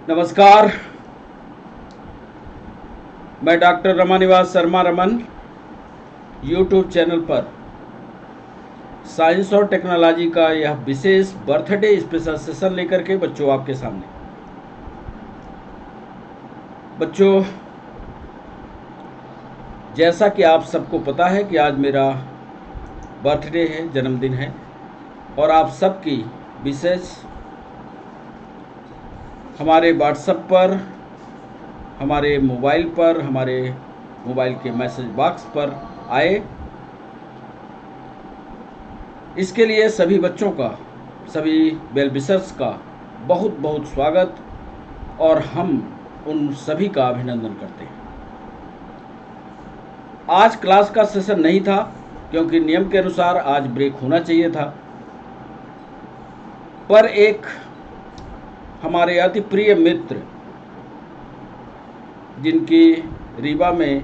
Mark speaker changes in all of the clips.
Speaker 1: नमस्कार, मैं doctor Ramanivas Sharma Raman YouTube channel पर साइंस और टेक्नोलॉजी का यह विशेष बर्थडे स्पेशल सेशन लेकर के बच्चों आपके सामने। बच्चों, जैसा कि आप सबको पता है कि आज मेरा बर्थडे है, जन्मदिन है, और आप सबकी विशेष हमारे व्हाट्सएप पर, हमारे मोबाइल पर, हमारे मोबाइल के मैसेज बॉक्स पर आए। इसके लिए सभी बच्चों का, सभी वेल विशर्स का बहुत बहुत स्वागत और हम उन सभी का अभिनंदन करते हैं। आज क्लास का सेशन नहीं था क्योंकि नियम के अनुसार आज ब्रेक होना चाहिए था, पर एक हमारे अति प्रिय मित्र जिनकी रीवा में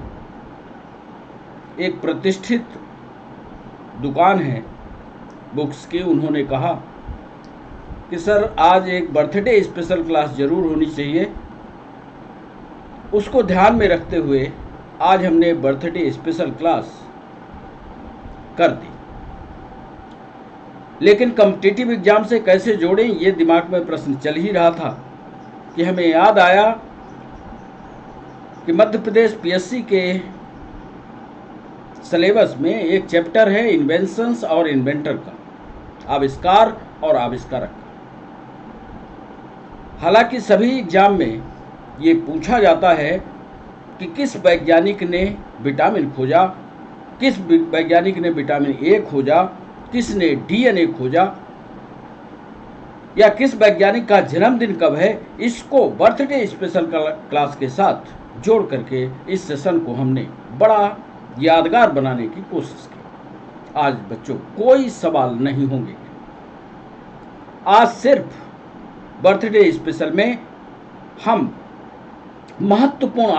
Speaker 1: एक प्रतिष्ठित दुकान है बुक्स की, उन्होंने कहा कि सर आज एक बर्थडे स्पेशल क्लास ज़रूर होनी चाहिए। उसको ध्यान में रखते हुए आज हमने बर्थडे स्पेशल क्लास कर दी। लेकिन कॉम्पिटिटिव एग्जाम से कैसे जोड़ें, ये दिमाग में प्रश्न चल ही रहा था कि हमें याद आया कि मध्य प्रदेश पीएससी के सिलेबस में एक चैप्टर है इन्वेंशंस और इन्वेंटर का, आविष्कार और आविष्कारक। हालांकि सभी एग्जाम में ये पूछा जाता है कि किस वैज्ञानिक ने विटामिन खोजा, किस वैज्ञानिक ने विटामिन ए खोजा, किसने डीएनए खोजा, या किस वैज्ञानिक का जन्मदिन कब है। इसको बर्थडे स्पेशल क्लास के साथ जोड़ करके इस सेशन को हमने बड़ा यादगार बनाने की कोशिश की। आज बच्चों कोई सवाल नहीं होंगे। आज सिर्फ बर्थडे स्पेशल में हम महत्वपूर्ण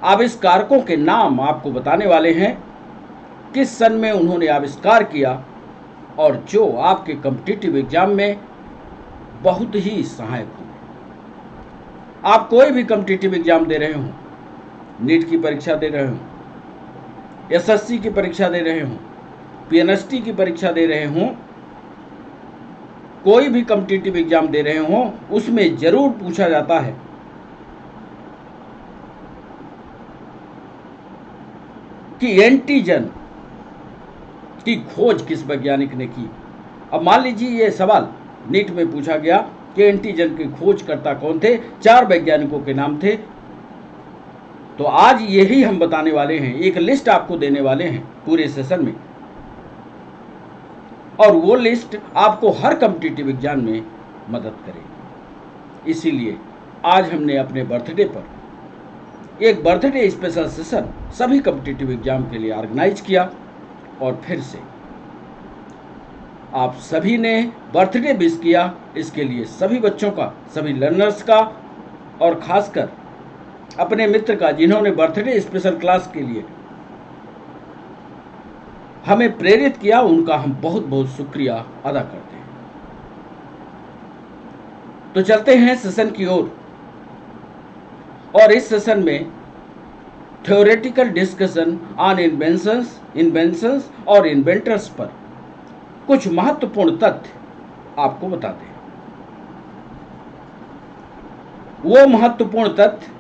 Speaker 1: आविष्कारकों के नाम आपको बताने वाले हैं, किस सन में उन्होंने आविष्कार किया और जो आपके कॉम्पिटिटिव एग्जाम में बहुत ही सहायक होंगे। आप कोई भी कॉम्पिटिटिव एग्जाम दे रहे हो, नीट की परीक्षा दे रहे हो, एसएससी की परीक्षा दे रहे हो, पीएनएसटी की परीक्षा दे रहे हो, कोई भी कॉम्पिटिटिव एग्जाम दे रहे हो, उसमें जरूर पूछा जाता है कि एंटीजन की खोज किस वैज्ञानिक ने की। अब मान लीजिए ये सवाल नीट में पूछा गया कि एंटीजन के खोजकर्ता कौन थे, 4 वैज्ञानिकों के नाम थे। तो आज यही हम बताने वाले हैं, एक लिस्ट आपको देने वाले हैं पूरे सेशन में, और वो लिस्ट आपको हर कॉम्पिटिटिव एग्जाम में मदद करेगी। इसीलिए आज हमने अपने बर्थडे पर एक बर्थडे स्पेशल सेशन सभी कॉम्पिटिटिव एग्जाम के लिए ऑर्गेनाइज किया। और फिर से आप सभी ने बर्थडे विश किया, इसके लिए सभी बच्चों का, सभी लर्नर्स का, और खासकर अपने मित्र का जिन्होंने बर्थडे स्पेशल क्लास के लिए हमें प्रेरित किया, उनका हम बहुत बहुत शुक्रिया अदा करते हैं। तो चलते हैं सेशन की ओर, और इस सेशन में थ्योरेटिकल डिस्कशन ऑन इन्वेंशंस और इन्वेंटर्स पर कुछ महत्वपूर्ण तथ्य आपको बताते हैं। वो महत्वपूर्ण तथ्य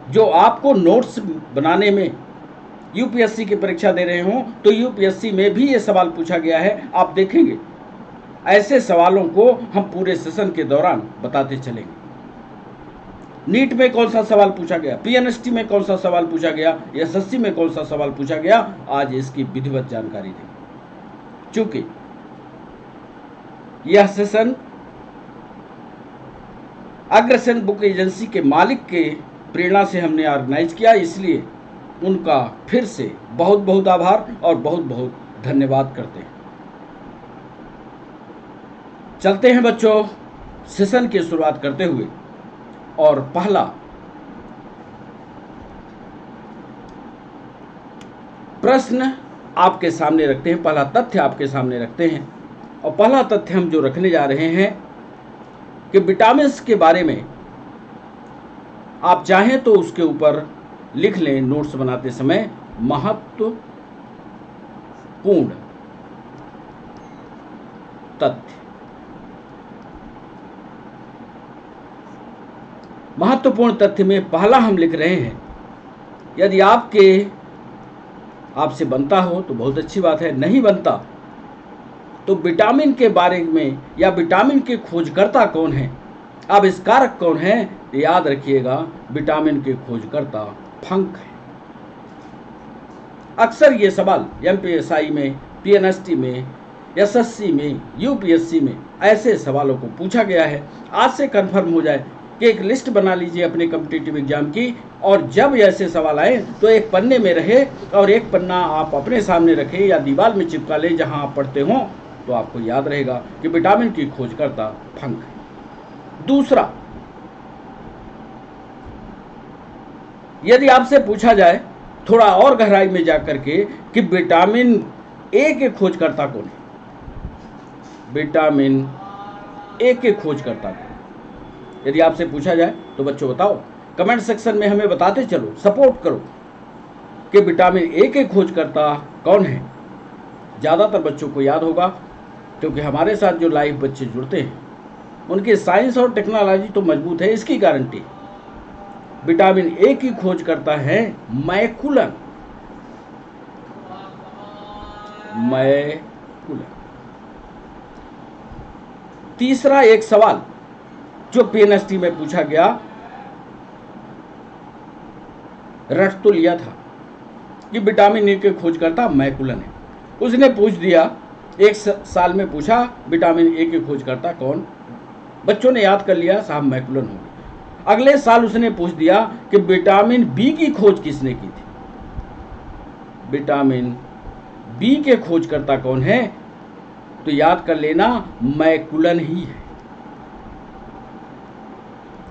Speaker 1: जो आपको नोट्स बनाने में, यूपीएससी की परीक्षा दे रहे हो तो यूपीएससी में भी ये सवाल पूछा गया है, आप देखेंगे। ऐसे सवालों को हम पूरे सेशन के दौरान बताते चलेंगे। नीट में कौन सा सवाल पूछा गया, पीएनएसटी में कौन सा सवाल पूछा गया, एसएससी में कौन सा सवाल पूछा गया, आज इसकी विधिवत जानकारी देंगे। चूंकि यह सेशन अग्रसेन बुक एजेंसी के मालिक के प्रेरणा से हमने ऑर्गेनाइज किया, इसलिए उनका फिर से बहुत बहुत आभार और बहुत बहुत धन्यवाद करते हैं। चलते हैं बच्चों सेशन की शुरुआत करते हुए, और पहला प्रश्न आपके सामने रखते हैं, पहला तथ्य आपके सामने रखते हैं। और पहला तथ्य हम जो रखने जा रहे हैं कि विटामिन्स के बारे में आप चाहें तो उसके ऊपर लिख लें नोट्स बनाते समय, महत्वपूर्ण तथ्य। महत्वपूर्ण तथ्य में पहला हम लिख रहे हैं, यदि आपसे बनता हो तो बहुत अच्छी बात है, नहीं बनता तो विटामिन के बारे में या विटामिन के खोजकर्ता कौन है, आविष्कारक कौन है, याद रखिएगा विटामिन के खोजकर्ता फंक है। अक्सर ये सवाल एमपीएसआई में, पीएनएसटी में, एसएससी में, यूपीएससी में ऐसे सवालों को पूछा गया है। आज से कंफर्म हो जाए कि एक लिस्ट बना लीजिए अपने कॉम्पिटिटिव एग्जाम की, और जब ऐसे सवाल आए तो एक पन्ने में रहे और एक पन्ना आप अपने सामने रखें या दीवार में चिपका लें जहां आप पढ़ते हों, तो आपको याद रहेगा कि विटामिन की खोजकर्ता फंक है। दूसरा, यदि आपसे पूछा जाए थोड़ा और गहराई में जाकर के कि विटामिन ए के खोजकर्ता कौन है, विटामिन ए के खोजकर्ता कौन, यदि आपसे पूछा जाए तो बच्चों बताओ, कमेंट सेक्शन में हमें बताते चलो, सपोर्ट करो कि विटामिन ए के खोजकर्ता कौन है। ज़्यादातर बच्चों को याद होगा, क्योंकि हमारे साथ जो लाइव बच्चे जुड़ते हैं उनके साइंस और टेक्नोलॉजी तो मजबूत है, इसकी गारंटी। विटामिन ए की खोज करता है मैकुलन। तीसरा एक सवाल जो पीएनएसटी में पूछा गया, रट तो लिया था कि विटामिन ए के खोजकर्ता मैकुलन है, उसने पूछ दिया, एक साल में पूछा विटामिन ए के खोजकर्ता कौन, बच्चों ने याद कर लिया साहब मैकुलन हो गया। अगले साल उसने पूछ दिया कि विटामिन बी की खोज किसने की थी, विटामिन बी के खोजकर्ता कौन है, तो याद कर लेना मैकुलन ही है।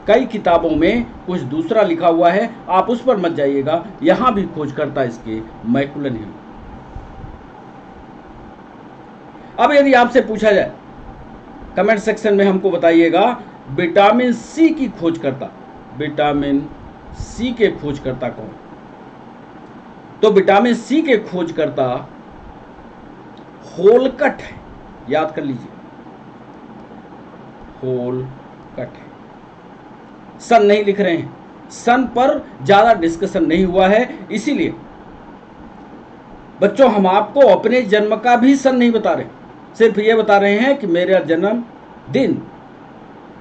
Speaker 1: कई किताबों में कुछ दूसरा लिखा हुआ है, आप उस पर मत जाइएगा, यहां भी खोजकर्ता इसके मैकुलन ही। अब यदि आपसे पूछा जाए, कमेंट सेक्शन में हमको बताइएगा विटामिन सी की खोजकर्ता, विटामिन सी के खोजकर्ता कौन, तो विटामिन सी के खोजकर्ता होलकट है, याद कर लीजिए, होलकट है। सन नहीं लिख रहे हैं, सन पर ज्यादा डिस्कशन नहीं हुआ है, इसीलिए बच्चों हम आपको अपने जन्म का भी सन नहीं बता रहे, सिर्फ ये बता रहे हैं कि मेरा जन्म दिन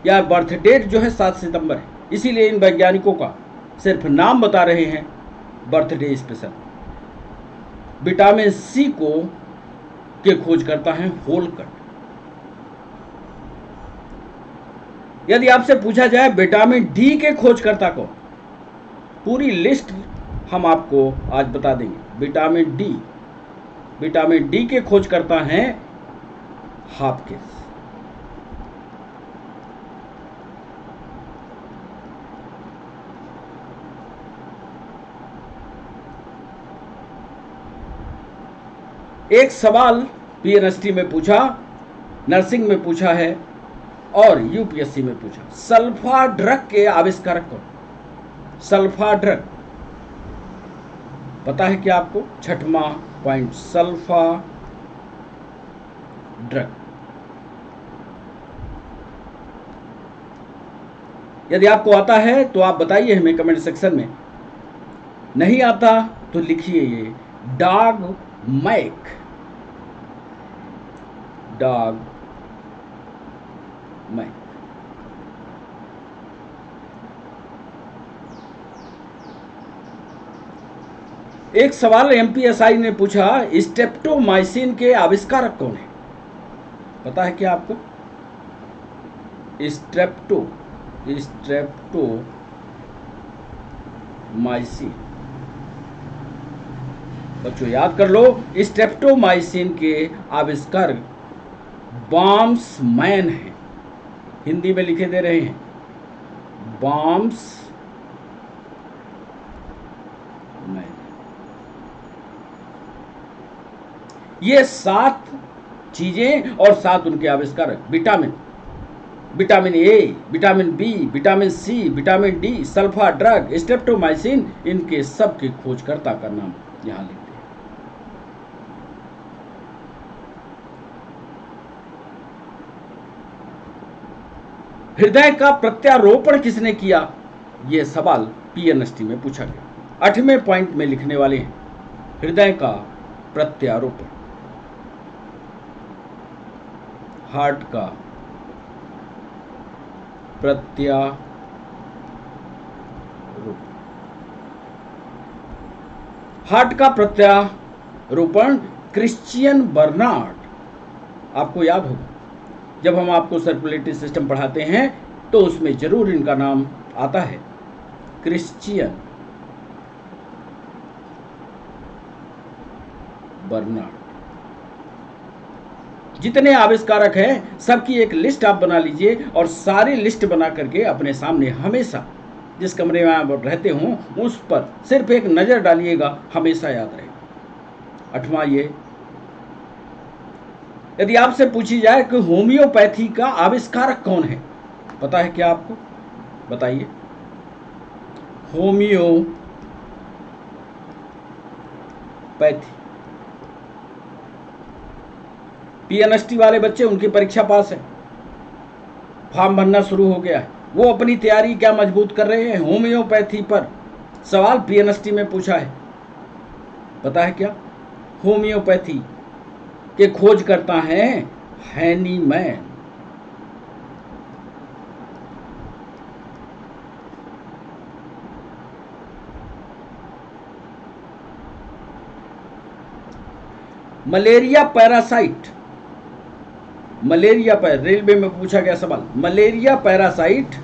Speaker 1: या बर्थ डेट जो है 7 सितंबर है, इसीलिए इन वैज्ञानिकों का सिर्फ नाम बता रहे हैं, बर्थडे स्पेशल। विटामिन सी को के खोज करता है होलकट। यदि आपसे पूछा जाए विटामिन डी के खोज करता कौन, पूरी लिस्ट हम आपको आज बता देंगे। विटामिन डी के खोज करता है हॉपकिंस। एक सवाल पीएनएसटी में पूछा, नर्सिंग में पूछा है और यूपीएससी में पूछा, सल्फा ड्रग के आविष्कारक कौन, सल्फा ड्रग पता है क्या आपको? छठवां पॉइंट, सल्फा ड्रग। यदि आपको आता है तो आप बताइए हमें कमेंट सेक्शन में, नहीं आता तो लिखिए ये डॉग मैक, डॉग मैक। एक सवाल एमपीएसआई ने पूछा, स्ट्रेप्टोमाइसिन के आविष्कारक कौन है, पता है क्या आपको? स्ट्रेप्टोमाइसिन, बच्चों याद कर लो, स्ट्रेप्टोमाइसिन के आविष्कारक बाम्समैन है, हिंदी में लिखे दे रहे हैं बाम्समैन। ये 7 चीजें और 7 उनके आविष्कारक। Vitamin A, vitamin B, vitamin C, vitamin D, sulfa drug, streptomycin, इनके सब के खोजकर्ता का नाम यहां लिखते हैं। हृदय का प्रत्यारोपण किसने किया, यह सवाल पीएनएसटी में पूछा गया। 8वें पॉइंट में लिखने वाले हैं हृदय का प्रत्यारोपण, हार्ट का प्रत्यारोपण। हार्ट का प्रत्यारोपण क्रिश्चियन बर्नार्ड। आपको याद होगा जब हम आपको सर्कुलेटरी सिस्टम पढ़ाते हैं तो उसमें जरूर इनका नाम आता है, क्रिश्चियन बर्नार्ड। जितने आविष्कारक हैं सबकी एक लिस्ट आप बना लीजिए और सारी लिस्ट बना करके अपने सामने हमेशा जिस कमरे में आप रहते हो उस पर सिर्फ एक नजर डालिएगा, हमेशा याद रहेगा। 8वां ये, यदि आपसे पूछी जाए कि होम्योपैथी का आविष्कारक कौन है, पता है क्या आपको, बताइए। होम्योपैथी, पीएनएसटी वाले बच्चे उनकी परीक्षा पास है, फॉर्म भरना शुरू हो गया है, वो अपनी तैयारी क्या मजबूत कर रहे हैं। होम्योपैथी पर सवाल पीएनएसटी में पूछा है, पता है क्या, होम्योपैथी के खोज करता है हैनीमैन। मलेरिया पैरासाइट, मलेरिया पर रेलवे में पूछा गया सवाल, मलेरिया पैरासाइट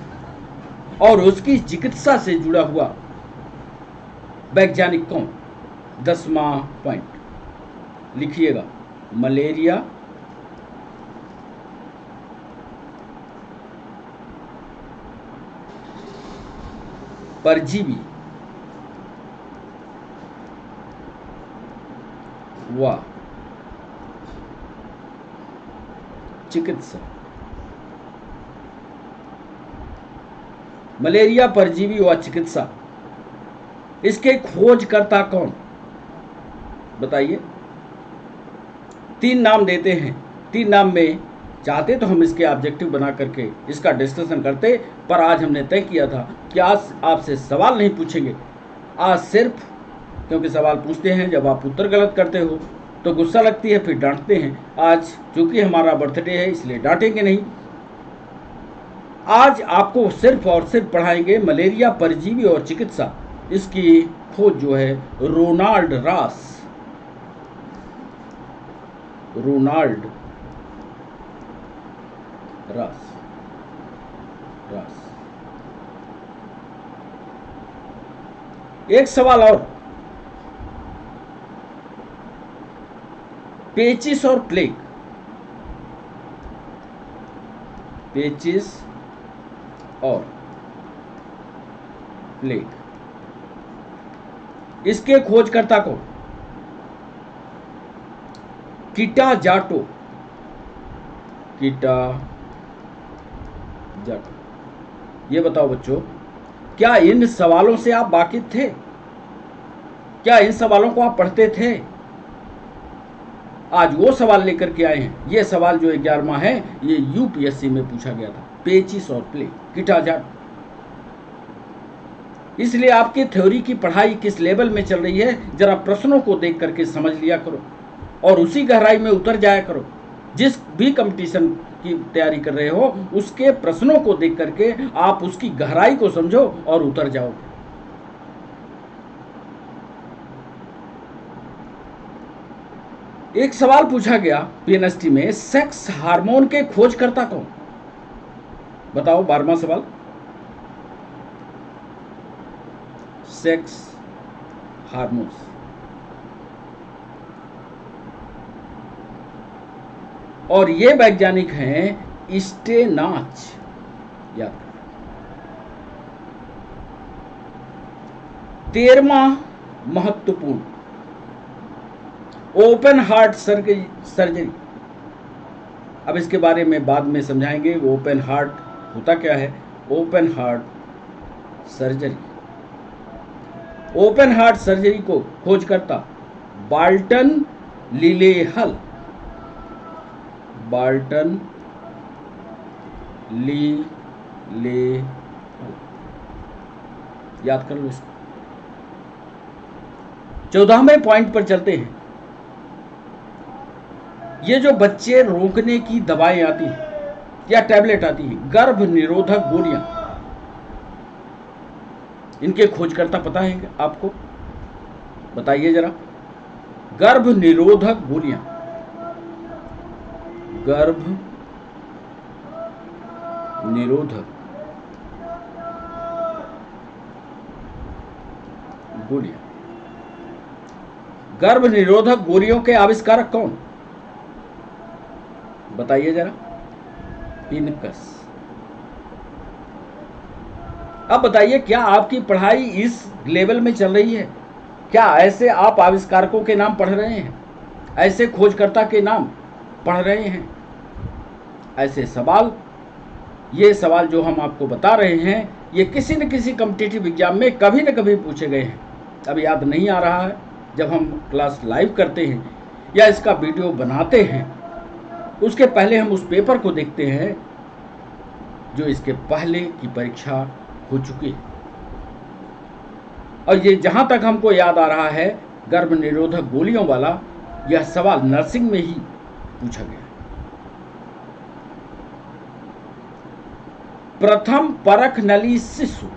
Speaker 1: और उसकी चिकित्सा से जुड़ा हुआ वैज्ञानिक कौन। 10वां पॉइंट लिखिएगा, मलेरिया परजीवी व चिकित्सा, मलेरिया परजीवी व चिकित्सा, इसके खोजकर्ता कौन, बताइए। 3 नाम देते हैं, 3 नाम में चाहते तो हम इसके ऑब्जेक्टिव बना करके इसका डिस्कशन करते, पर आज हमने तय किया था कि आज आपसे सवाल नहीं पूछेंगे। आज सिर्फ क्योंकि सवाल पूछते हैं, जब आप उत्तर गलत करते हो तो गुस्सा लगती है, फिर डांटते हैं। आज चूंकि हमारा बर्थडे है इसलिए डांटेंगे नहीं। आज आपको सिर्फ और सिर्फ पढ़ाएंगे मलेरिया परजीवी और चिकित्सा, इसकी खोज जो है रोनाल्ड रॉस, रोनाल्ड रॉस। एक सवाल और, पेचिस और प्लेग, पेचिस और प्लेग, इसके खोजकर्ता को किटाजाटो, किटाजाटो। ये बताओ बच्चों, क्या इन सवालों से आप वाकिफ थे, क्या इन सवालों को आप पढ़ते थे। आज वो सवाल लेकर के आए हैं। ये सवाल जो 11वां है ये यूपीएससी में पूछा गया था, पेचिस और प्लेग, किटाजाटो। इसलिए आपकी थ्योरी की पढ़ाई किस लेवल में चल रही है जरा प्रश्नों को देख करके समझ लिया करो और उसी गहराई में उतर जाया करो। जिस भी कंपटीशन की तैयारी कर रहे हो उसके प्रश्नों को देख करके आप उसकी गहराई को समझो और उतर जाओ। एक सवाल पूछा गया पीएनएसटी में, सेक्स हार्मोन के खोजकर्ता कौन, बताओ। 12वां सवाल, सेक्स हार्मोन्स। और ये वैज्ञानिक हैं स्टेनाच, याद। 13वां महत्वपूर्ण, ओपन हार्ट सर्जरी अब इसके बारे में बाद में समझाएंगे। ओपन हार्ट होता क्या है? Open heart surgery. Open heart surgery को खोजकर्ता बाल्टन लीलेहल, बाल्टन लीलेहल, याद कर लो इसको। 14वें पॉइंट पर चलते हैं। ये जो बच्चे रोकने की दवाएं आती हैं या टैबलेट आती हैं, गर्भ निरोधक गोलियां, इनके खोजकर्ता पता है आपको? बताइए जरा। गर्भ निरोधक गोलियां, गर्भ निरोधक गोलियां, गर्भ निरोधक गोलियों के आविष्कारक कौन? बताइए जरा। इनकस। अब बताइए, क्या आपकी पढ़ाई इस लेवल में चल रही है? क्या ऐसे आप आविष्कारकों के नाम पढ़ रहे हैं? ऐसे खोजकर्ता के नाम पढ़ रहे हैं? ऐसे सवाल, ये सवाल जो हम आपको बता रहे हैं, ये किसी न किसी कॉम्पिटिटिव एग्जाम में कभी न कभी पूछे गए हैं। अब याद नहीं आ रहा है, जब हम क्लास लाइव करते हैं या इसका वीडियो बनाते हैं, उसके पहले हम उस पेपर को देखते हैं जो इसके पहले की परीक्षा हो चुकी है। और ये जहां तक हमको याद आ रहा है, गर्भ निरोधक गोलियों वाला यह सवाल नर्सिंग में ही पूछा गया। प्रथम परख नली शिशु,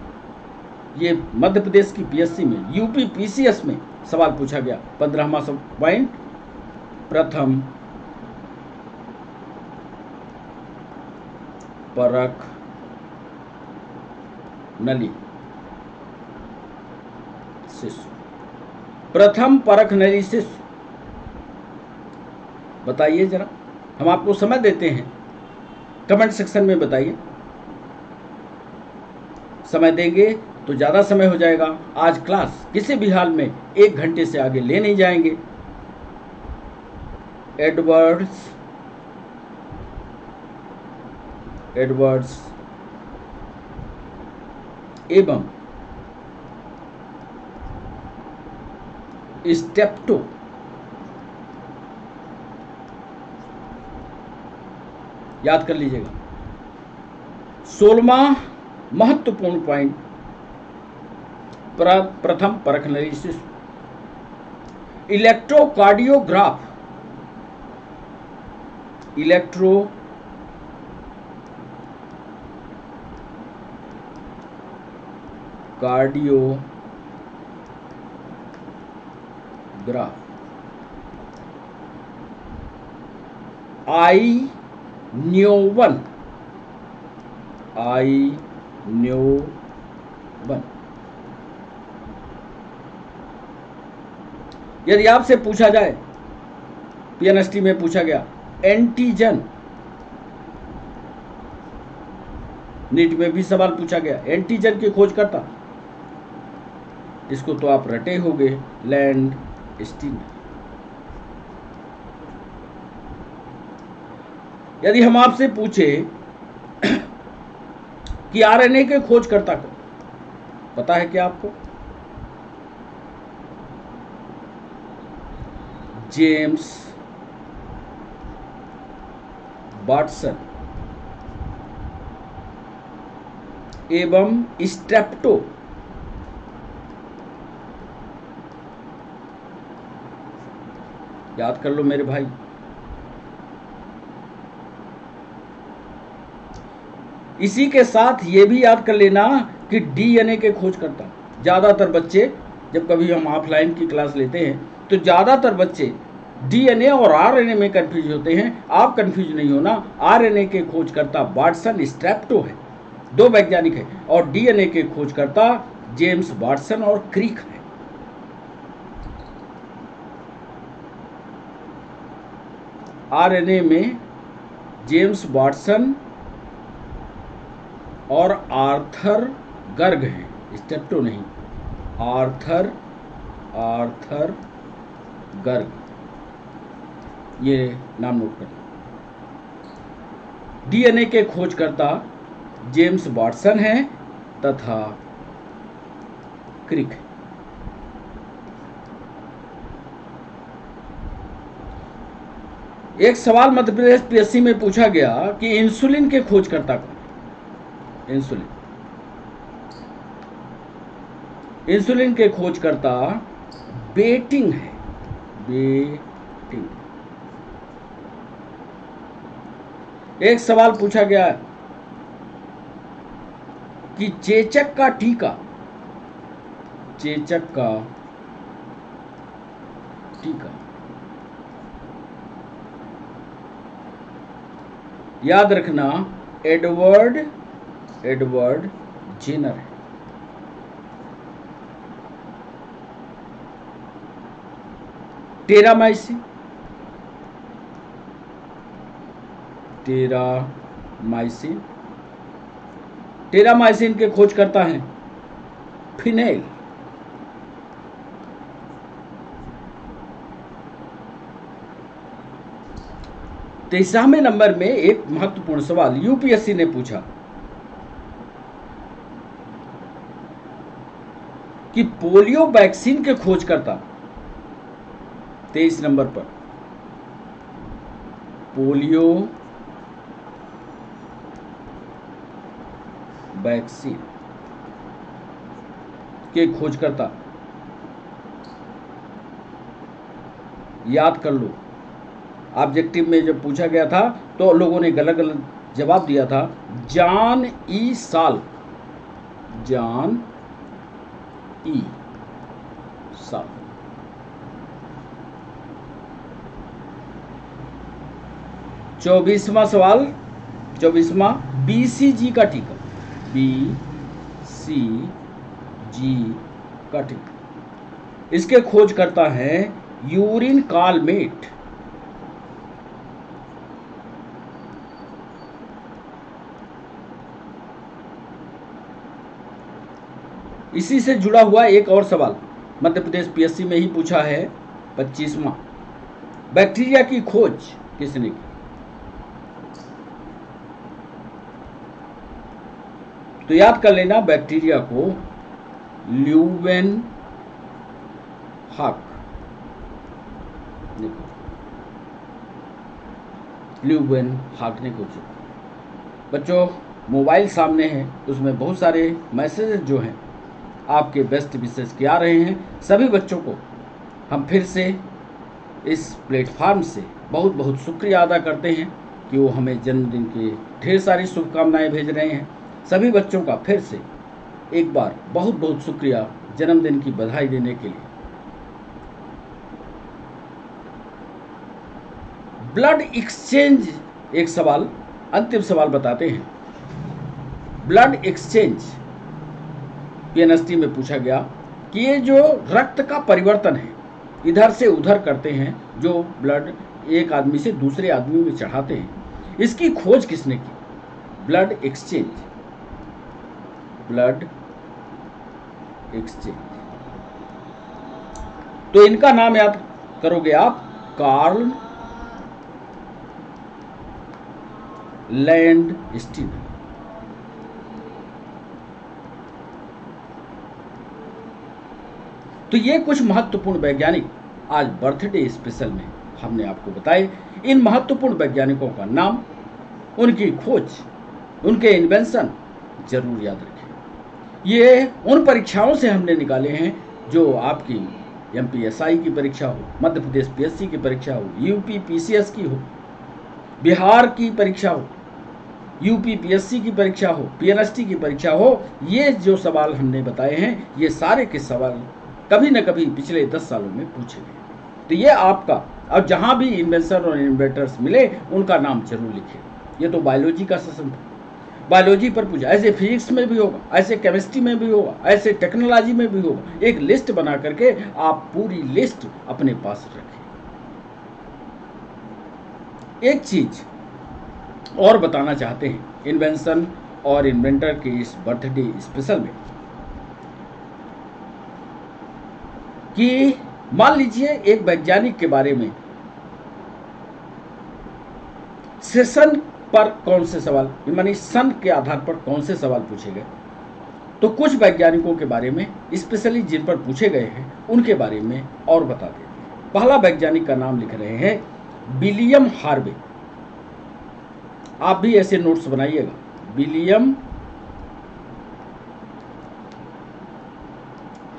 Speaker 1: ये मध्य प्रदेश की पीएससी में, यूपी पीसीएस में सवाल पूछा गया। 15वां पॉइंट, प्रथम परख नली शिशु, प्रथम परख नली शिशु, बताइए जरा। हम आपको समय देते हैं, कमेंट सेक्शन में बताइए। समय देंगे तो ज़्यादा समय हो जाएगा। आज क्लास किसी भी हाल में 1 घंटे से आगे ले नहीं जाएंगे। एडवर्ड्स एवं स्टेप्टो, याद कर लीजिएगा। 16वां महत्वपूर्ण पॉइंट, प्रथम परख नली शिशु, इलेक्ट्रोकार्डियोग्राफ, कार्डियोग्राफ, I-NEO1, यदि आपसे पूछा जाए, पीएनएसटी में पूछा गया, एंटीजन, नीट में भी सवाल पूछा गया, एंटीजन की खोज करता, इसको तो आप रटे होंगे, लैंडस्टीनर। यदि हम आपसे पूछे कि आरएनए के खोजकर्ता को पता है क्या आपको? जेम्स वाटसन एवं स्ट्रेप्टो, याद कर लो मेरे भाई। इसी के साथ ये भी याद कर लेना कि डीएनए के खोज करता, ज़्यादातर बच्चे, जब कभी हम ऑफलाइन की क्लास लेते हैं तो ज़्यादातर बच्चे डीएनए और आरएनए में कंफ्यूज होते हैं। आप कंफ्यूज नहीं होना, आरएनए के खोजकर्ता वाटसन स्ट्रेप्टो है, 2 वैज्ञानिक है, और डीएनए के खोजकर्ता जेम्स वाटसन और क्रिक है। आरएनए में जेम्स वाटसन और आर्थर गर्ग हैं, स्ट्रेप्टो नहीं, आर्थर गर्ग, ये नाम नोट करना। डीएनए के खोजकर्ता जेम्स वाटसन हैं तथा क्रिक। एक सवाल मध्य प्रदेश पीएससी में पूछा गया कि इंसुलिन के खोजकर्ता कौन? इंसुलिन के खोजकर्ता बेटिंग है, बेटिंग। एक सवाल पूछा गया कि चेचक का टीका, चेचक का टीका याद रखना एडवर्ड जेनर है। टेरामाइसिन के खोजकर्ता हैं फिनेल। तेईसवें नंबर में एक महत्वपूर्ण सवाल यूपीएससी ने पूछा कि पोलियो वैक्सीन के खोजकर्ता, 23 नंबर पर पोलियो वैक्सीन के खोजकर्ता याद कर लो। ऑब्जेक्टिव में जब पूछा गया था तो लोगों ने गलत गलत जवाब दिया था। जॉन ई साल्क, 24वां सवाल, 24वां बीसीजी का टीका, बीसीजी का टीका, इसके खोजकर्ता हैं यूरिन कालमेट। इसी से जुड़ा हुआ एक और सवाल मध्य प्रदेश पीएससी में ही पूछा है, 25वां, बैक्टीरिया की खोज किसने की? तो याद कर लेना बैक्टीरिया को ल्यूवेनहॉक ने खोजा। बच्चों मोबाइल सामने है, उसमें बहुत सारे मैसेजेस जो हैं आपके बेस्ट विशेष के आ रहे हैं। सभी बच्चों को हम फिर से इस प्लेटफार्म से बहुत बहुत शुक्रिया अदा करते हैं कि वो हमें जन्मदिन की ढेर सारी शुभकामनाएं भेज रहे हैं। सभी बच्चों का फिर से एक बार बहुत बहुत शुक्रिया जन्मदिन की बधाई देने के लिए। ब्लड एक्सचेंज, एक सवाल, अंतिम सवाल बताते हैं। ब्लड एक्सचेंज पीएनएसटी में पूछा गया कि ये जो रक्त का परिवर्तन है, इधर से उधर करते हैं, जो ब्लड एक आदमी से दूसरे आदमी में चढ़ाते हैं, इसकी खोज किसने की? Blood exchange, blood exchange. तो इनका नाम याद करोगे आप, कार्ल लैंडस्टीन। तो ये कुछ महत्वपूर्ण वैज्ञानिक आज बर्थडे स्पेशल में हमने आपको बताए। इन महत्वपूर्ण वैज्ञानिकों का नाम, उनकी खोज, उनके इन्वेंशन जरूर याद रखें। ये उन परीक्षाओं से हमने निकाले हैं जो आपकी एमपीएसआई की परीक्षा हो, मध्य प्रदेश पीएससी की परीक्षा हो, यूपी पीसीएस की हो, बिहार की परीक्षा हो, यूपी पीएससी की परीक्षा हो, पीएनएसटी की परीक्षा हो। ये जो सवाल हमने बताए हैं, ये सारे के सवाल कभी न कभी पिछले 10 सालों में पूछे गए। तो ये आपका, अब जहाँ भी इन्वेंशन और इन्वेंटर्स मिले उनका नाम जरूर लिखिए। ये तो बायोलॉजी का सेशन था, बायोलॉजी पर पूछा, ऐसे फिजिक्स में भी होगा, ऐसे केमिस्ट्री में भी होगा, ऐसे टेक्नोलॉजी में भी होगा। एक लिस्ट बना करके आप पूरी लिस्ट अपने पास रखें। एक चीज और बताना चाहते हैं इन्वेंशन और इन्वेंटर के इस बर्थडे स्पेशल में, कि मान लीजिए एक वैज्ञानिक के बारे में सेशन पर कौन से सवाल, यानी सन के आधार पर कौन से सवाल पूछे गए। तो कुछ वैज्ञानिकों के बारे में, स्पेशली जिन पर पूछे गए हैं उनके बारे में और बता देते हैं। पहला वैज्ञानिक का नाम लिख रहे हैं विलियम हार्वे। आप भी ऐसे नोट्स बनाइएगा, विलियम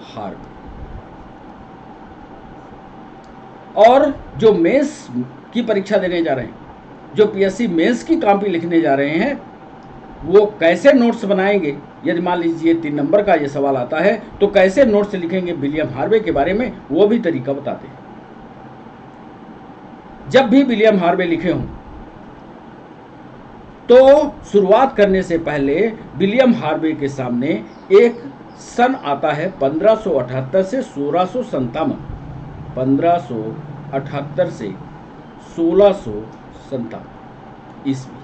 Speaker 1: हार्वे। और जो मेंस की परीक्षा देने जा रहे हैं, जो पीएससी मेंस की कॉपी लिखने जा रहे हैं, वो कैसे नोट्स बनाएंगे। यदि मान लीजिए 3 नंबर का ये सवाल आता है तो कैसे नोट्स लिखेंगे विलियम हार्वे के बारे में, वो भी तरीका बताते हैं। जब भी विलियम हार्वे लिखे हों तो शुरुआत करने से पहले विलियम हार्वे के सामने एक सन आता है 1578 से 1657, 1578 से 1657 ईस्वी।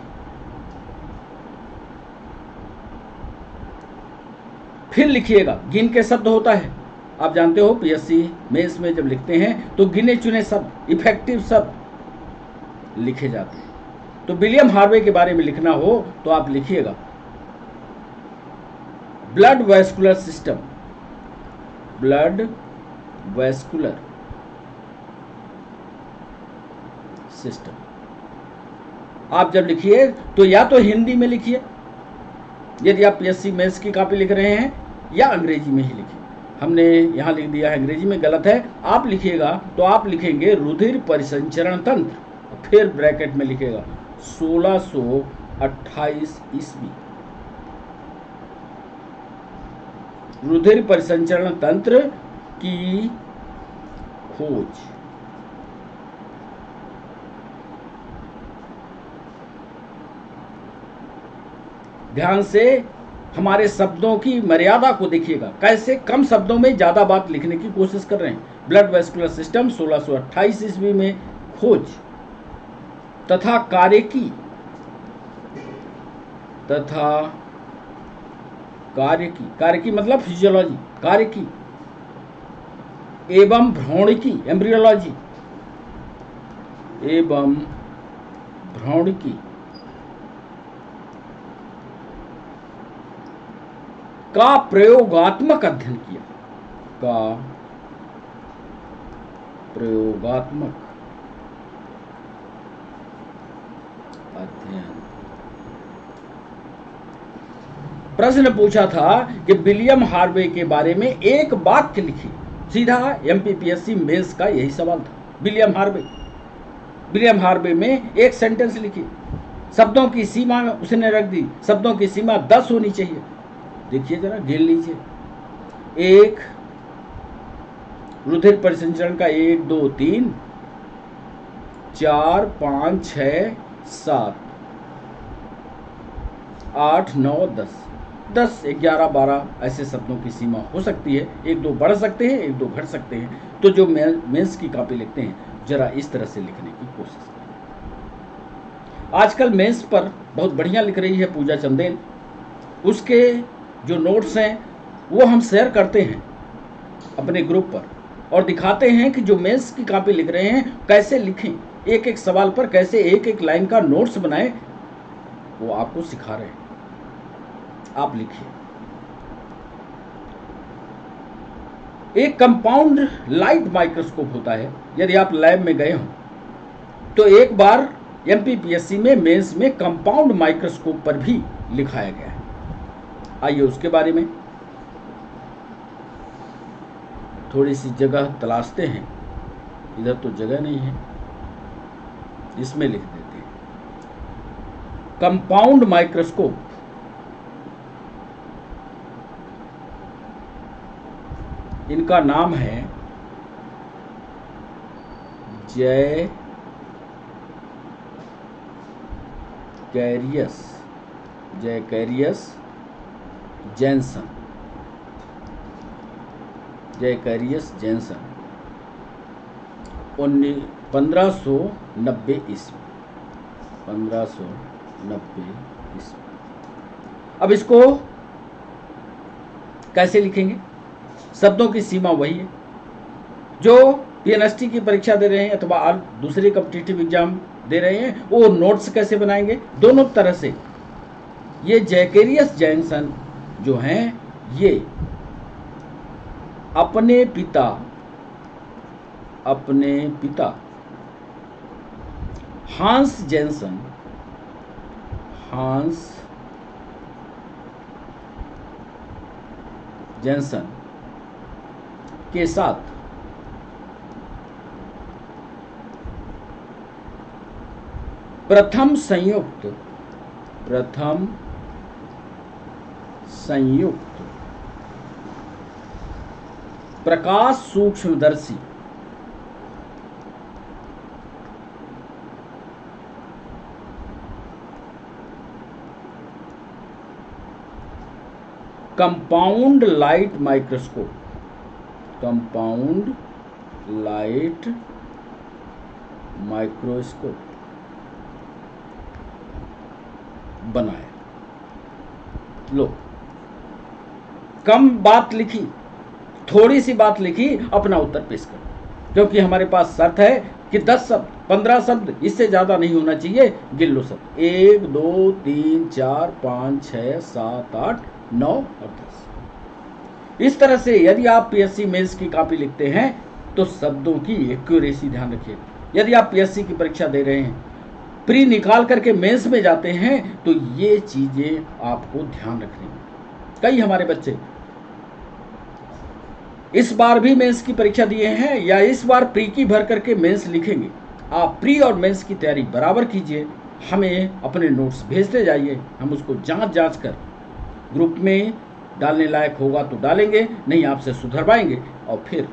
Speaker 1: फिर लिखिएगा, गिन के शब्द होता है, आप जानते हो पीएससी मेंस में जब लिखते हैं तो गिने चुने शब्द, इफेक्टिव शब्द लिखे जाते हैं। तो विलियम हार्वे के बारे में लिखना हो तो आप लिखिएगा blood vascular system, blood vascular system. आप जब लिखिए तो या तो हिंदी में लिखिए यदि आप पीएससी मेंस की कॉपी लिख रहे हैं, या अंग्रेजी में ही लिखिए। हमने यहाँ लिख दिया है अंग्रेजी में, गलत है। आप लिखिएगा तो आप लिखेंगे रुधिर परिसंचरण तंत्र, फिर ब्रैकेट में लिखेगा 1628 ईस्वी। रुधिर परिसंचरण तंत्र की खोज। ध्यान से हमारे शब्दों की मर्यादा को देखिएगा, कैसे कम शब्दों में ज्यादा बात लिखने की कोशिश कर रहे हैं। ब्लड वैस्कुलर सिस्टम 1628 ईस्वी में खोज तथा कार्यकी मतलब फिजियोलॉजी, कार्यकी एवं भ्रूणिकी, एम्ब्रियोलॉजी एवं भ्रूणिकी का प्रयोगात्मक अध्ययन किया, का प्रयोगात्मक अध्ययन। प्रश्न पूछा था कि विलियम हार्वे के बारे में एक वाक्य लिखिए। सीधा एमपीपीएससी मेंस का यही सवाल था। विलियम हार्वे में एक सेंटेंस लिखिए। शब्दों की सीमा उसने रख दी, शब्दों की सीमा 10 होनी चाहिए। देखिए जरा, गिन लीजिए। एक रुधिर परिसंचरण का 1 2 3 4 5 6 7 8 9 10 11 12 ऐसे शब्दों की सीमा हो सकती है। 1 2 बढ़ सकते हैं, 1 2 घट सकते हैं। तो जो मेंस की कॉपी लिखते हैं जरा इस तरह से लिखने की कोशिश करें। आजकल मेंस पर बहुत बढ़िया लिख रही है पूजा चंदेल। उसके जो नोट्स हैं वो हम शेयर करते हैं अपने ग्रुप पर और दिखाते हैं कि जो मेंस की कॉपी लिख रहे हैं कैसे लिखें, एक एक सवाल पर कैसे एक एक लाइन का नोट्स बनाएं, वो आपको सिखा रहे हैं। आप लिखिए। एक कंपाउंड लाइट माइक्रोस्कोप होता है। यदि आप लैब में गए हो तो एक बार एमपीपीएससी में मेंस में कंपाउंड माइक्रोस्कोप पर भी लिखाया गया है। आइए उसके बारे में थोड़ी सी जगह तलाशते हैं। इधर तो जगह नहीं है, इसमें लिख देते हैं कंपाउंड माइक्रोस्कोप। इनका नाम है जय कैरियस जेनसन। 1590 ईस्वी। 1590 ईस्वी। अब इसको कैसे लिखेंगे? शब्दों की सीमा वही है जो पीएनएसटी की परीक्षा दे रहे हैं अथवा दूसरे कॉम्पिटिटिव एग्जाम दे रहे हैं वो नोट्स कैसे बनाएंगे, दोनों तरह से। ये जैकेरियस जैनसन जो हैं ये अपने पिता हांस जैनसन के साथ प्रथम संयुक्त प्रकाश सूक्ष्मदर्शी कंपाउंड लाइट माइक्रोस्कोप बनाया। लो, कम बात लिखी, थोड़ी सी बात लिखी, अपना उत्तर पेश करो, क्योंकि हमारे पास शर्त है कि 10 शब्द 15 शब्द, इससे ज्यादा नहीं होना चाहिए। गिन लो सब, 1 2 3 4 5 6 7 8 9 और 10। इस तरह से यदि आप पीएससी मेंस की कॉपी लिखते हैं तो शब्दों की एक्यूरेसी ध्यान रखिए। यदि आप पीएससी की परीक्षा दे रहे हैं, प्री निकाल करके मेंस में जाते हैं, तो ये चीजें आपको ध्यान रखनी है। कई हमारे बच्चे इस बार भी मेंस की परीक्षा दिए हैं या इस बार प्री की भर करके मेंस लिखेंगे। आप प्री और मेंस की तैयारी बराबर कीजिए, हमें अपने नोट्स भेजते जाइए, हम उसको जांच कर ग्रुप में डालने लायक होगा तो डालेंगे, नहीं आपसे सुधरवाएंगे। और फिर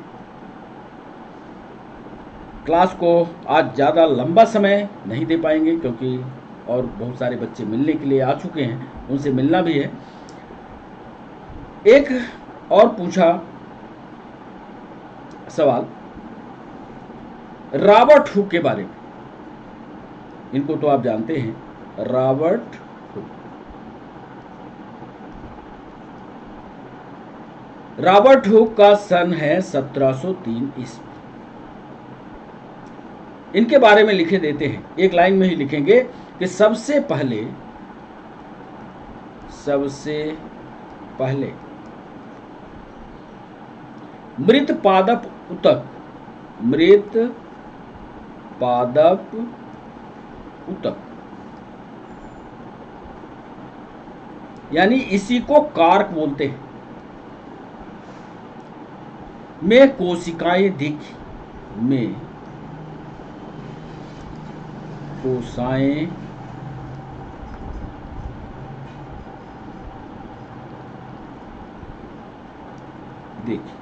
Speaker 1: क्लास को आज ज़्यादा लंबा समय नहीं दे पाएंगे, क्योंकि और बहुत सारे बच्चे मिलने के लिए आ चुके हैं, उनसे मिलना भी है। एक और पूछा सवाल रॉबर्ट हुक के बारे में। इनको तो आप जानते हैं, रॉबर्ट हुक। रॉबर्ट हुक का सन है 1703 ईस्वी। इनके बारे में लिखे देते हैं, एक लाइन में ही लिखेंगे कि सबसे पहले मृत पादप ऊतक यानी इसी को कार्क बोलते हैं, में कोशिकाएं दिखी, देखी।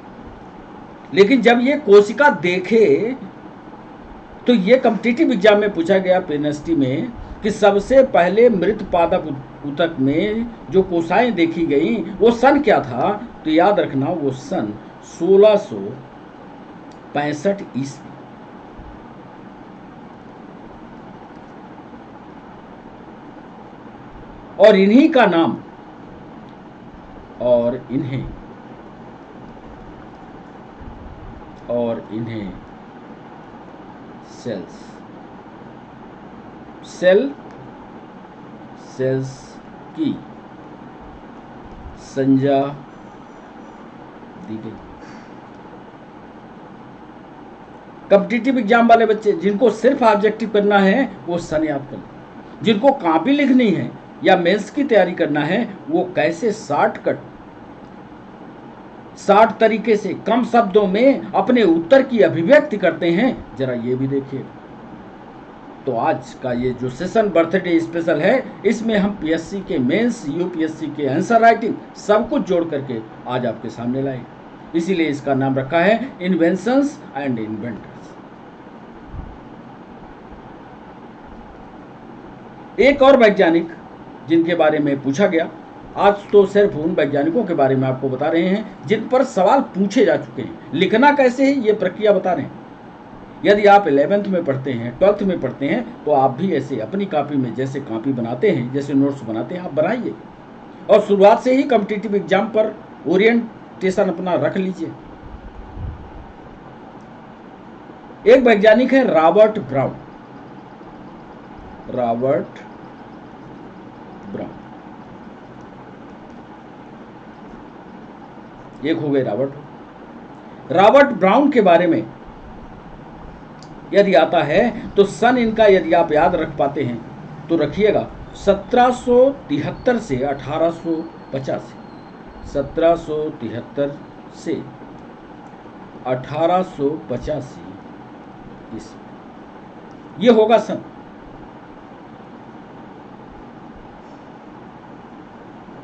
Speaker 1: लेकिन जब ये कोशिका देखे तो ये कॉम्पिटिटिव एग्जाम में पूछा गया पेनस्टी में कि सबसे पहले मृत पादप ऊतक में जो कोशिकाएं देखी गई वो सन क्या था, तो याद रखना वो सन 1665 ईस्वी। और इन्हीं का नाम और इन्हें सेल्स की संज्ञा दी गई। कॉम्पिटिटिव एग्जाम वाले बच्चे जिनको सिर्फ ऑब्जेक्टिव करना है वो सन याद कर लें, जिनको कॉपी लिखनी है या मेंस की तैयारी करना है वो कैसे शॉर्ट तरीके से कम शब्दों में अपने उत्तर की अभिव्यक्ति करते हैं, जरा ये भी देखिए। तो आज का ये जो सेशन बर्थडे स्पेशल है, इसमें हम पीएससी के मेंस, यूपीएससी के आंसर राइटिंग सब कुछ जोड़ करके आज आपके सामने लाए। इसीलिए इसका नाम रखा है इन्वेंशंस एंड इन्वेंटर्स। एक और वैज्ञानिक जिनके बारे में पूछा गया, आज तो सिर्फ उन वैज्ञानिकों के बारे में आपको बता रहे हैं जिन पर सवाल पूछे जा चुके हैं। लिखना कैसे है ये प्रक्रिया बता रहे हैं। यदि आप 11th में पढ़ते हैं, 12th में पढ़ते हैं, तो आप भी ऐसे अपनी कॉपी में जैसे कॉपी बनाते हैं, जैसे नोट्स बनाते हैं, आप बनाइए और शुरुआत से ही कॉम्पिटिटिव एग्जाम पर ओरिएंटेशन अपना रख लीजिए। एक वैज्ञानिक है रॉबर्ट ब्राउन। Robert brown. एक हो गए रॉबर्ट ब्राउन के बारे में यदि आता है तो सन इनका यदि आप याद रख पाते हैं तो रखिएगा 1773 से 1885, 1773 से 1885 ईस्वी, ये होगा सन।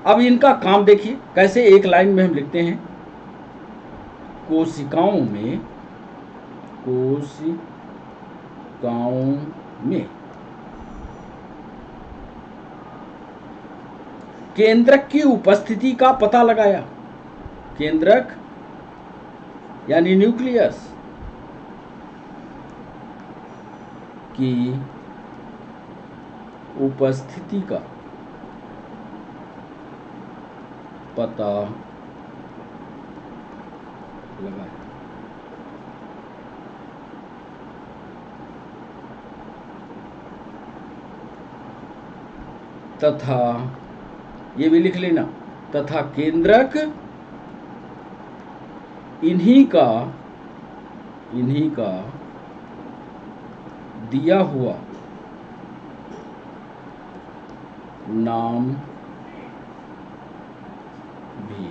Speaker 1: अब इनका काम देखिए कैसे, एक लाइन में हम लिखते हैं, कोशिकाओं में केंद्रक की उपस्थिति का पता लगाया। केंद्रक यानी न्यूक्लियस की उपस्थिति का पता लगाया। तथा ये भी लिख लेना, तथा केंद्रक इन्हीं का दिया हुआ नाम भी।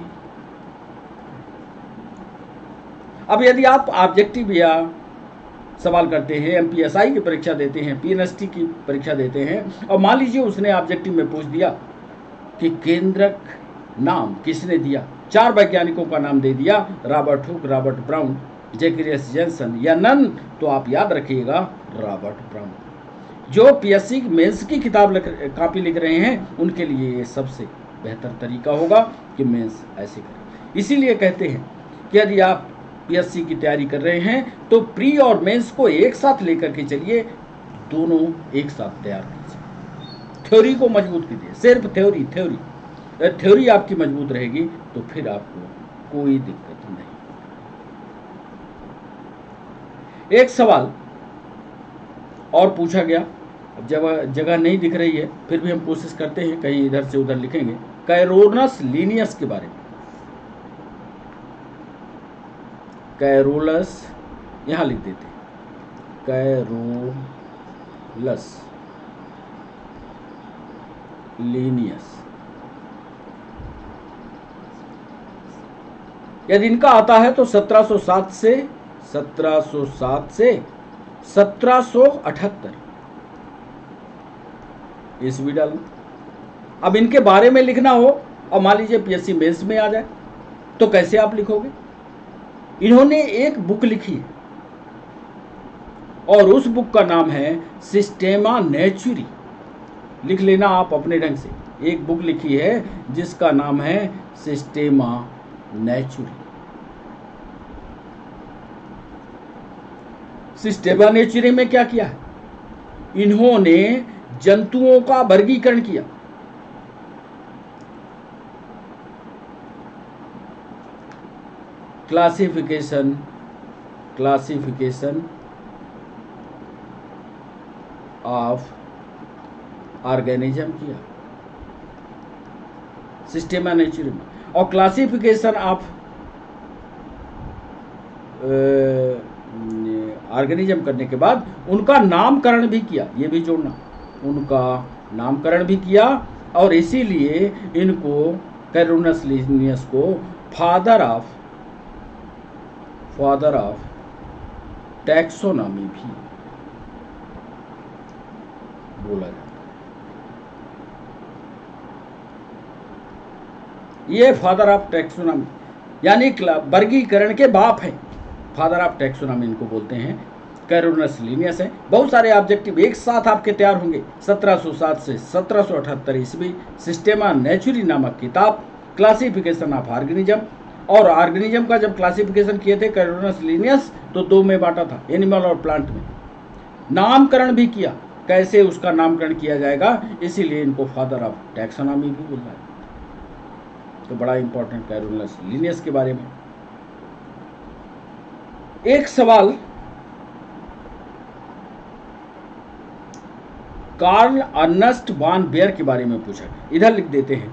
Speaker 1: अब यदि आप ऑब्जेक्टिव या सवाल करते हैं, एमपीएसआई की परीक्षा देते हैं, पीएनएसटी की परीक्षा देते हैं, और मान लीजिए उसने ऑब्जेक्टिव में पूछ दिया कि केंद्रक नाम किसने दिया, 4 वैज्ञानिकों का नाम दे दिया, Robert Hooke, Robert Brown, Zacharias Janssen या नन, तो आप याद रखिएगा रॉबर्ट ब्राउन। जो पीएससी मेंस की कॉपी लिख रहे हैं उनके लिए ये सबसे बेहतर तरीका होगा कि मेंस ऐसे करें। इसीलिए कहते हैं कि यदि आप पीएससी की तैयारी कर रहे हैं तो प्री और मेंस को एक साथ लेकर के चलिए, दोनों एक साथ तैयार कीजिए। थ्योरी को मजबूत कीजिए, सिर्फ थ्योरी आपकी मजबूत रहेगी तो फिर आपको कोई दिक्कत नहीं। एक सवाल और पूछा गया, जगह नहीं दिख रही है फिर भी हम कोशिश करते हैं, कहीं इधर से उधर लिखेंगे। कैरोलस लीनियस के बारे में, कैरोलस यहां लिख देते हैं, कैरोलस लीनियस। यदि इनका आता है तो 1707 से 1778 ईस्वी डालना। अब इनके बारे में लिखना हो और मान लीजिए पीएससी मेंस में आ जाए तो कैसे आप लिखोगे? इन्होंने एक बुक लिखी है और उस बुक का नाम है सिस्टेमा नेचुरी। लिख लेना आप अपने ढंग से, एक बुक लिखी है जिसका नाम है सिस्टेमा नेचुरी। सिस्टेमा नेचुरी में क्या किया है? इन्होंने जंतुओं का वर्गीकरण किया। क्लासिफिकेशन ऑफ ऑर्गेनिज्म किया सिस्टेमा नेचुरी में, और क्लासिफिकेशन ऑफ ऑर्गेनिज्म करने के बाद उनका नामकरण भी किया, ये भी जोड़ना, उनका नामकरण भी किया, और इसीलिए इनको कैरोलस लीनियस को फादर ऑफ टैक्सोनॉमी भी बोला जाता है। ये फादर ऑफ टैक्सोनॉमी यानी वर्गीकरण के बाप हैं, फादर ऑफ टैक्सोनॉमी इनको बोलते हैं, कैरोलस लीनियस है। बहुत सारे ऑब्जेक्टिव एक साथ आपके तैयार होंगे। 1707 से 1778 ईस्वी, सिस्टेमा नेचुरी नामक किताब, क्लासिफिकेशन ऑफ ऑर्गेनिज्म, और ऑर्गेनिज्म का जब क्लासिफिकेशन किए थे कैरोलस लीनियस तो 2 में बांटा था, एनिमल और प्लांट में। नामकरण भी किया, कैसे उसका नामकरण किया जाएगा, इसीलिए इनको फादर ऑफ टैक्सोनॉमी भी बोला है। तो बड़ा इंपॉर्टेंट कैरोलस लीनियस के बारे में। एक सवाल कार्ल अर्नस्ट वान बेयर के बारे में पूछा। इधर लिख देते हैं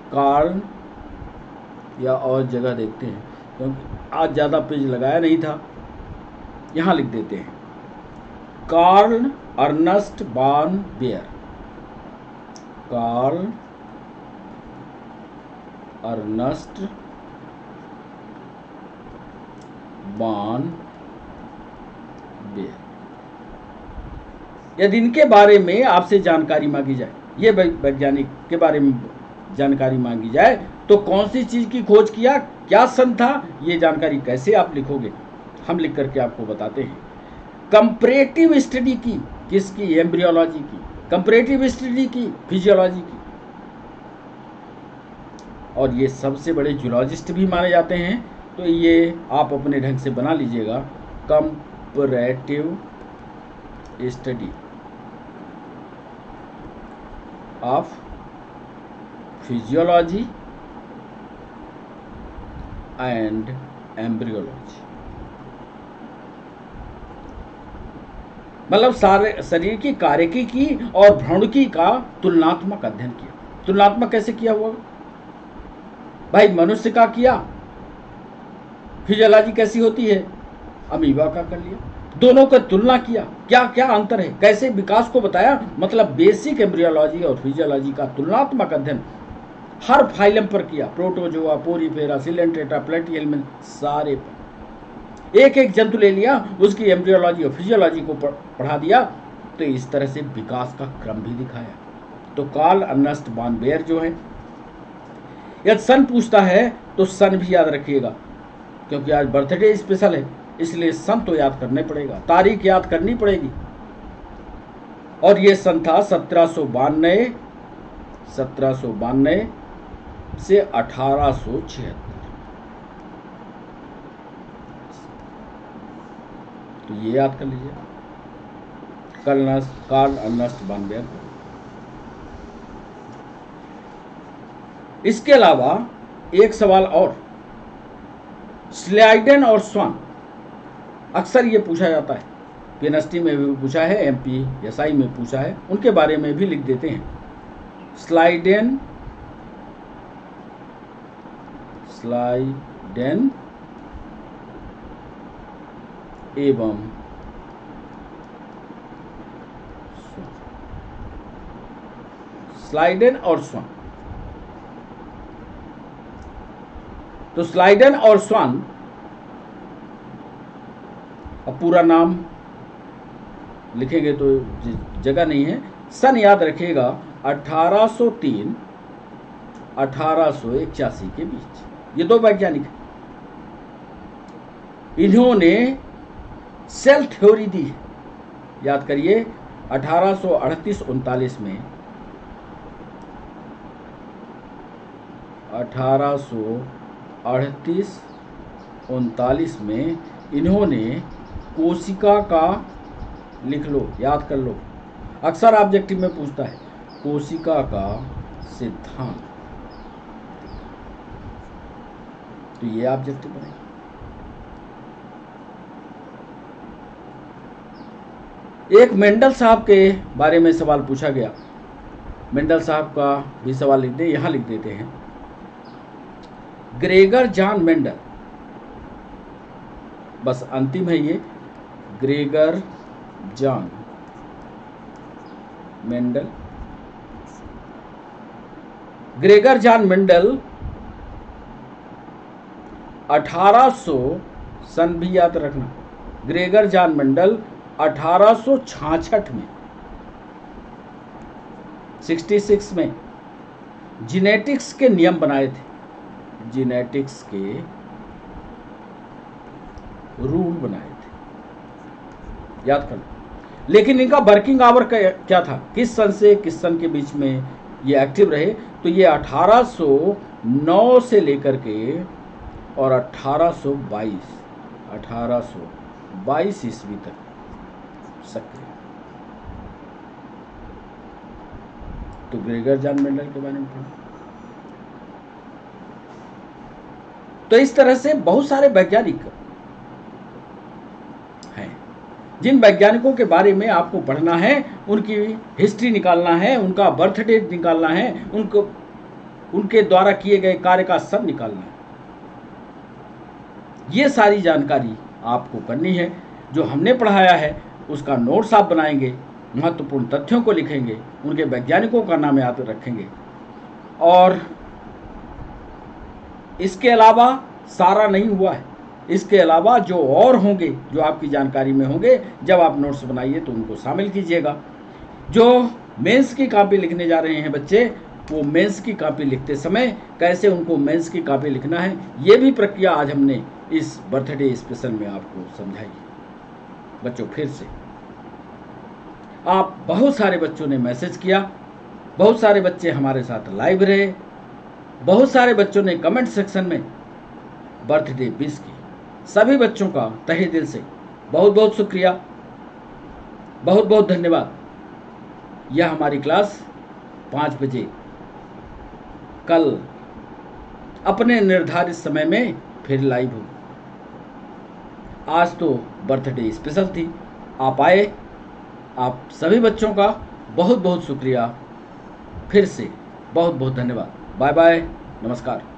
Speaker 1: कार्ल, या और जगह देखते हैं क्योंकि आज ज़्यादा पेज लगाया नहीं था, यहाँ लिख देते हैं कार्ल अर्नस्ट वान बेयर। कार्ल अर्नस्ट वान बेयर। यदि इनके बारे में आपसे जानकारी मांगी जाए, ये वैज्ञानिक के बारे में जानकारी मांगी जाए, तो कौन सी चीज की खोज किया, क्या सन था, ये जानकारी कैसे आप लिखोगे, हम लिख करके आपको बताते हैं। कंपैरेटिव स्टडी की, किसकी, एम्ब्रियोलॉजी की। कंपैरेटिव स्टडी की, फिजियोलॉजी की। और ये सबसे बड़े जूलॉजिस्ट भी माने जाते हैं, तो ये आप अपने ढंग से बना लीजिएगा, comparative study of physiology and embryology. मतलब सारे शरीर की कार्यकी की और भ्रूणकी का तुलनात्मक अध्ययन किया। तुलनात्मक कैसे किया हुआ भाई, मनुष्य का किया, फिजियोलॉजी कैसी होती है, अमीबा का कर लिया, दोनों का तुलना किया, क्या क्या अंतर है, कैसे विकास को बताया। मतलब बेसिक एम्ब्रियोलॉजी और फिजियोलॉजी का तुलनात्मक अध्ययन हर फाइलम पर किया, प्रोटोजोआ, पोरीफेरा, सिलेंट्रेटा, प्लेटिहेल्मिन, सारे पर एक एक जंतु ले लिया, उसकी एम्ब्रियोलॉजी और फिजियोलॉजी को पढ़ा दिया, तो इस तरह से विकास का क्रम भी दिखाया। तो कार्ल अर्नस्ट वान बेयर जो है, यदि सन पूछता है तो सन भी याद रखिएगा, क्योंकि आज बर्थडे स्पेशल है, इसलिए सन तो याद करना पड़ेगा, तारीख याद करनी पड़ेगी। और ये सन था 1792 से 1876। तो ये याद कर लीजिए, कार्ल अर्नस्ट वान बेयर। इसके अलावा एक सवाल और, स्लाइडेन और स्वान, अक्सर ये पूछा जाता है, पीएनएसटी में भी पूछा है, एमपीएसआई में पूछा है, उनके बारे में भी लिख देते हैं। स्लाइडेन एवं स्लाइडेन और स्वान। तो स्लाइडेन और स्वान, अब पूरा नाम लिखेंगे तो जगह नहीं है, सन याद रखिएगा 1803 1881 के बीच। ये दो वैज्ञानिक हैं, इन्होंने सेल थ्योरी दी है, याद करिए 1838-39 में, 1838-39 में इन्होंने कोशिका का, लिख लो, याद कर लो, अक्सर ऑब्जेक्टिव में पूछता है, कोशिका का सिद्धांत। तो ये ऑब्जेक्टिव बने। एक मेंडल साहब के बारे में सवाल पूछा गया, मेंडल साहब का भी सवाल लिख दे, यहां लिख देते हैं, ग्रेगर जॉन मेंडल, बस अंतिम है ये, Gregor John Mendel. Gregor John Mendel 1800, सन भी याद रखना, ग्रेगर जॉन मेंडल 1866 में, 66 में जीनेटिक्स के नियम बनाए थे, जीनेटिक्स के रूल बनाए थे, याद कर लो। लेकिन इनका वर्किंग आवर क्या था, किस सन से किस सन के बीच में ये एक्टिव रहे, तो ये 1809 से लेकर के और 1822 ईस्वी तक सक्रिय। तो ग्रेगर जॉन मेंडल के बारे में पढ़ा। तो इस तरह से बहुत सारे वैज्ञानिक हैं। जिन वैज्ञानिकों के बारे में आपको पढ़ना है, उनकी हिस्ट्री निकालना है, उनका बर्थ डेट निकालना है, उनके द्वारा किए गए कार्य का सब निकालना है। ये सारी जानकारी आपको करनी है। जो हमने पढ़ाया है उसका नोट्स आप बनाएंगे, महत्वपूर्ण तथ्यों को लिखेंगे, उनके वैज्ञानिकों का नाम याद रखेंगे। और इसके अलावा सारा नहीं हुआ है, इसके अलावा जो और होंगे, जो आपकी जानकारी में होंगे, जब आप नोट्स बनाइए तो उनको शामिल कीजिएगा। जो मेंस की कॉपी लिखने जा रहे हैं बच्चे, वो मेंस की कॉपी लिखते समय कैसे उनको मेंस की कॉपी लिखना है, ये भी प्रक्रिया आज हमने इस बर्थडे स्पेशल में आपको समझाई। बच्चों, फिर से आप बहुत सारे बच्चों ने मैसेज किया, बहुत सारे बच्चे हमारे साथ लाइव रहे, बहुत सारे बच्चों ने कमेंट सेक्शन में बर्थडे विश की। सभी बच्चों का तहे दिल से बहुत बहुत शुक्रिया, बहुत बहुत धन्यवाद। यह हमारी क्लास 5 बजे कल अपने निर्धारित समय में फिर लाइव होगी। आज तो बर्थडे स्पेशल थी, आप आए, आप सभी बच्चों का बहुत बहुत शुक्रिया। फिर से बहुत बहुत धन्यवाद। बाय बाय, नमस्कार।